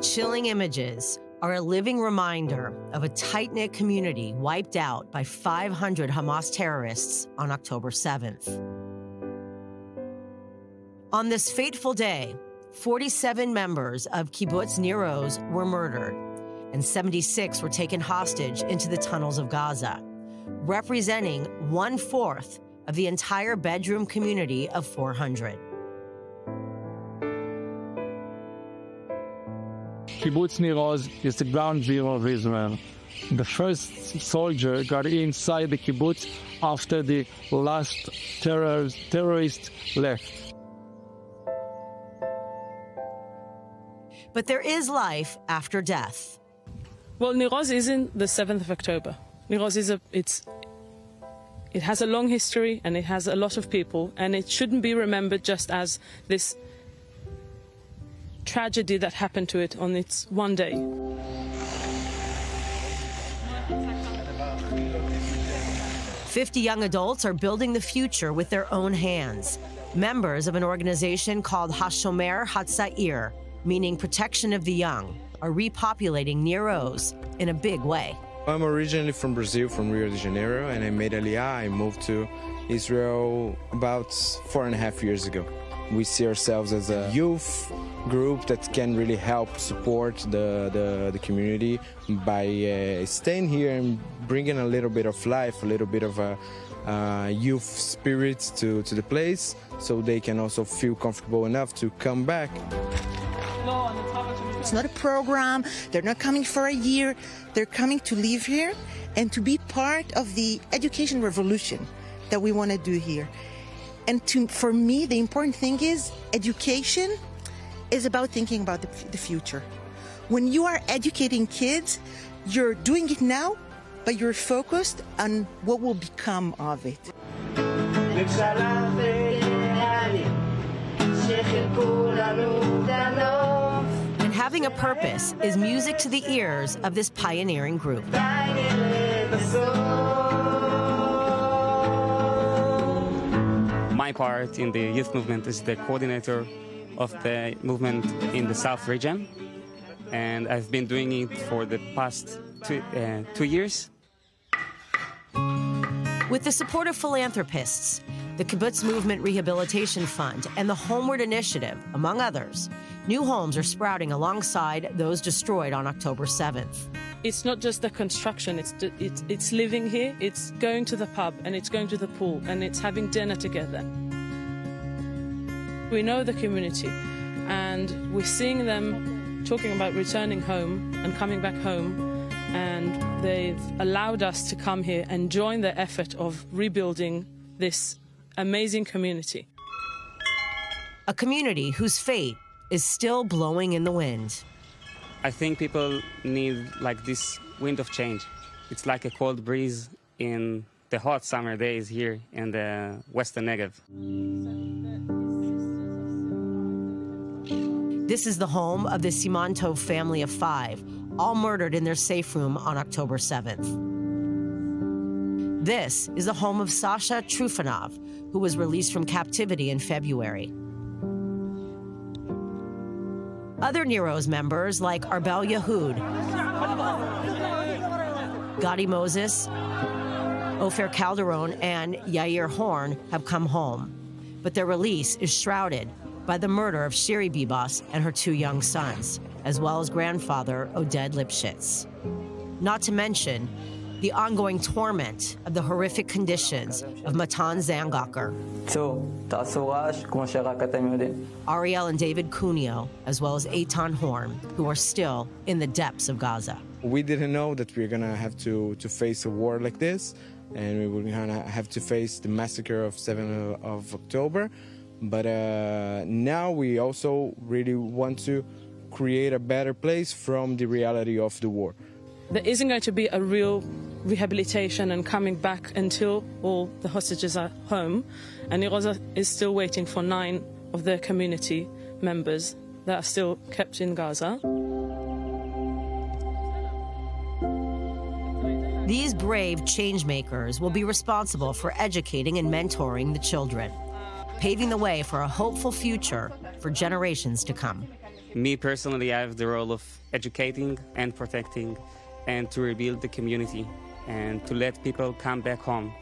chilling images are a living reminder of a tight-knit community wiped out by 500 Hamas terrorists on October 7th. On this fateful day, 47 members of Kibbutz Nir Oz were murdered, and 76 were taken hostage into the tunnels of Gaza, representing 1/4 of the entire bedroom community of 400. Kibbutz Nir Oz is the ground zero of Israel. The first soldier got inside the kibbutz after the last terrorist left. But there is life after death. Well, Nir Oz isn't the 7th of October. Nir Oz it has a long history and it has a lot of people, and it shouldn't be remembered just as this tragedy that happened to it on its one day. "50 young adults are building the future with their own hands, members of an organization called Hashomer Hatzair, meaning protection of the young, are repopulating Nir Oz in a big way. I'm originally from Brazil, from Rio de Janeiro, and I made Aliyah. I moved to Israel about 4.5 years ago. We see ourselves as a youth group that can really help support the community by staying here and bringing a little bit of life, a little bit of a youth spirit to the place, so they can also feel comfortable enough to come back. It's not a program. They're not coming for a year. They're coming to live here and to be part of the education revolution that we want to do here. And for me, the important thing is education is about thinking about the future. When you are educating kids, you're doing it now, but you're focused on what will become of it. And having a purpose is music to the ears of this pioneering group. My part in the youth movement is the coordinator of the movement in the South region, and I've been doing it for the past 2 years. With the support of philanthropists, the Kibbutz Movement Rehabilitation Fund, and the Homeward Initiative, among others, new homes are sprouting alongside those destroyed on October 7th. It's not just the construction, it's living here, it's going to the pub, and it's going to the pool, and it's having dinner together. We know the community, and we're seeing them talking about returning home and coming back home, and they've allowed us to come here and join the effort of rebuilding this amazing community. A community whose fate is still blowing in the wind. I think people need like this wind of change. It's like a cold breeze in the hot summer days here in the Western Negev. This is the home of the Siman Tov family of 5, all murdered in their safe room on October 7th. This is the home of Sasha Trufanov, who was released from captivity in February. Other Nir Oz members like Arbel Yehud, Gadi Moses, Ofer Calderon, and Yair Horn have come home, but their release is shrouded by the murder of Shiri Bibas and her 2 young sons, as well as grandfather Oded Lipschitz. Not to mention the ongoing torment of the horrific conditions of Matan Zangacher, Ariel and David Cuneo, as well as Eitan Horn, who are still in the depths of Gaza. We didn't know that we were going to have to face a war like this, and we were going to have to face the massacre of 7th of October. But now we also really want to create a better place from the reality of the war. There isn't going to be a real rehabilitation and coming back until all the hostages are home, and Nir Oz is still waiting for 9 of their community members that are still kept in Gaza. These brave changemakers will be responsible for educating and mentoring the children, paving the way for a hopeful future for generations to come. Me personally, I have the role of educating and protecting and to rebuild the community and to let people come back home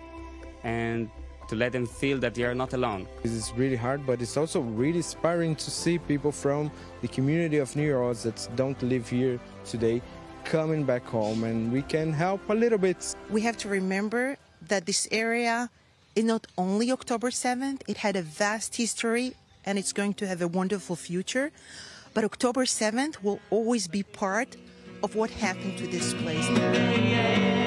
and to let them feel that they are not alone. This is really hard, but it's also really inspiring to see people from the community of Nir Oz that don't live here today coming back home, and we can help a little bit. We have to remember that this area is not only October 7th, it had a vast history and it's going to have a wonderful future, but October 7th will always be part of what happened to this place.